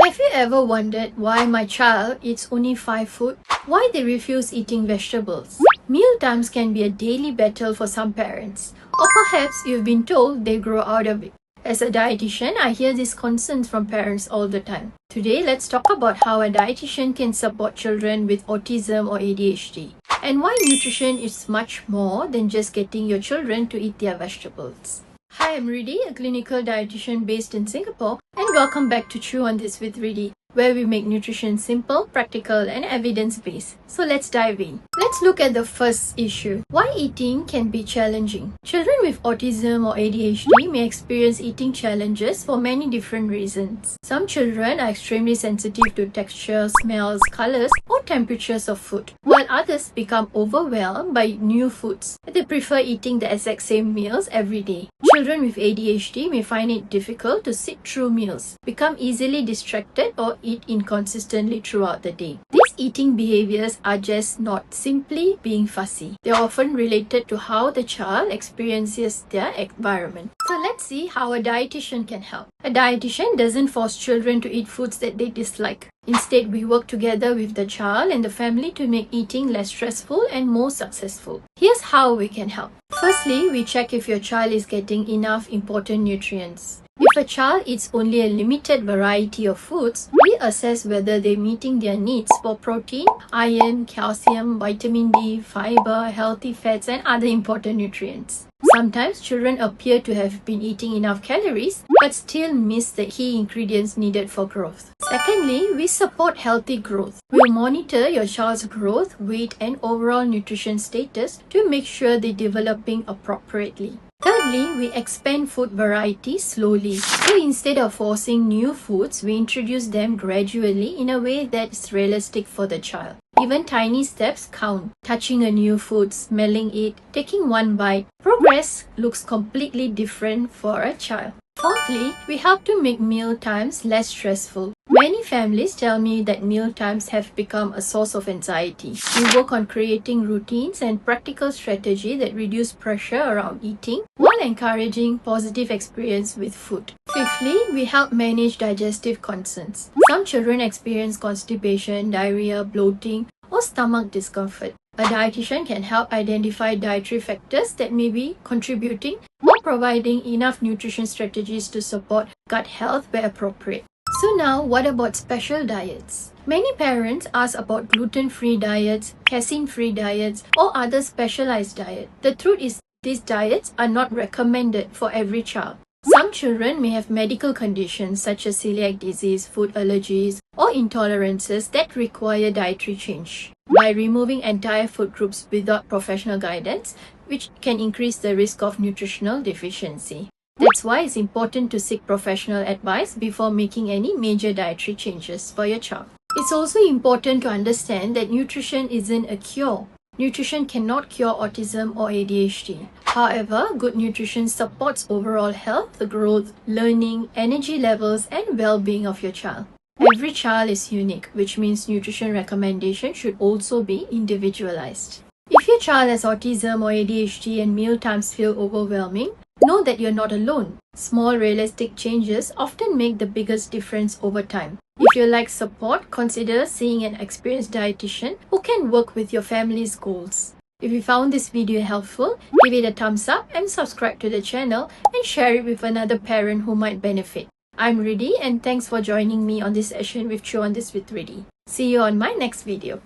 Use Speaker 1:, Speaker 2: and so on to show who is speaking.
Speaker 1: Have you ever wondered why my child eats only 5 food? Why they refuse eating vegetables? Meal times can be a daily battle for some parents, or perhaps you've been told they grow out of it. As a dietitian, I hear these concerns from parents all the time. Today, let's talk about how a dietitian can support children with autism or ADHD, and why nutrition is much more than just getting your children to eat their vegetables. Hi, I'm Rddhi, a clinical dietitian based in Singapore, and welcome back to Chew on This with Rddhi, where we make nutrition simple, practical, and evidence-based. So let's dive in. Let's look at the first issue. Why eating can be challenging. Children with autism or ADHD may experience eating challenges for many different reasons. Some children are extremely sensitive to texture, smells, colors, or temperatures of food, while others become overwhelmed by new foods. They prefer eating the exact same meals every day. Children with ADHD may find it difficult to sit through meals, become easily distracted, or eat inconsistently throughout the day. These eating behaviors are just not simply being fussy. They are often related to how the child experiences their environment. So let's see how a dietitian can help. A dietitian doesn't force children to eat foods that they dislike. Instead, we work together with the child and the family to make eating less stressful and more successful. Here's how we can help. Firstly, we check if your child is getting enough important nutrients. If a child eats only a limited variety of foods, we assess whether they're meeting their needs for protein, iron, calcium, vitamin D, fiber, healthy fats, and other important nutrients. Sometimes children appear to have been eating enough calories but still miss the key ingredients needed for growth. Secondly, we support healthy growth. We'll monitor your child's growth, weight, and overall nutrition status to make sure they're developing appropriately. Thirdly, we expand food variety slowly. So instead of forcing new foods, we introduce them gradually in a way that's realistic for the child. Even tiny steps count. Touching a new food, smelling it, taking one bite. Progress looks completely different for a child. Fourthly, we help to make meal times less stressful. Many families tell me that meal times have become a source of anxiety. We work on creating routines and practical strategy that reduce pressure around eating while encouraging positive experience with food. Fifthly, we help manage digestive concerns. Some children experience constipation, diarrhea, bloating, or stomach discomfort. A dietitian can help identify dietary factors that may be contributing or providing enough nutrition strategies to support gut health where appropriate. So now, what about special diets? Many parents ask about gluten-free diets, casein-free diets, or other specialized diets. The truth is, these diets are not recommended for every child. Some children may have medical conditions such as celiac disease, food allergies, or intolerances that require dietary change. By removing entire food groups without professional guidance, which can increase the risk of nutritional deficiency. That's why it's important to seek professional advice before making any major dietary changes for your child. It's also important to understand that nutrition isn't a cure. Nutrition cannot cure autism or ADHD. However, good nutrition supports overall health, growth, learning, energy levels, and well-being of your child. Every child is unique, which means nutrition recommendations should also be individualized. If your child has autism or ADHD and meal times feel overwhelming, know that you're not alone. Small, realistic changes often make the biggest difference over time. If you like support, consider seeing an experienced dietitian who can work with your family's goals. If you found this video helpful, give it a thumbs up and subscribe to the channel and share it with another parent who might benefit. I'm Rddhi, and thanks for joining me on this session with Chew on This with Rddhi. See you on my next video.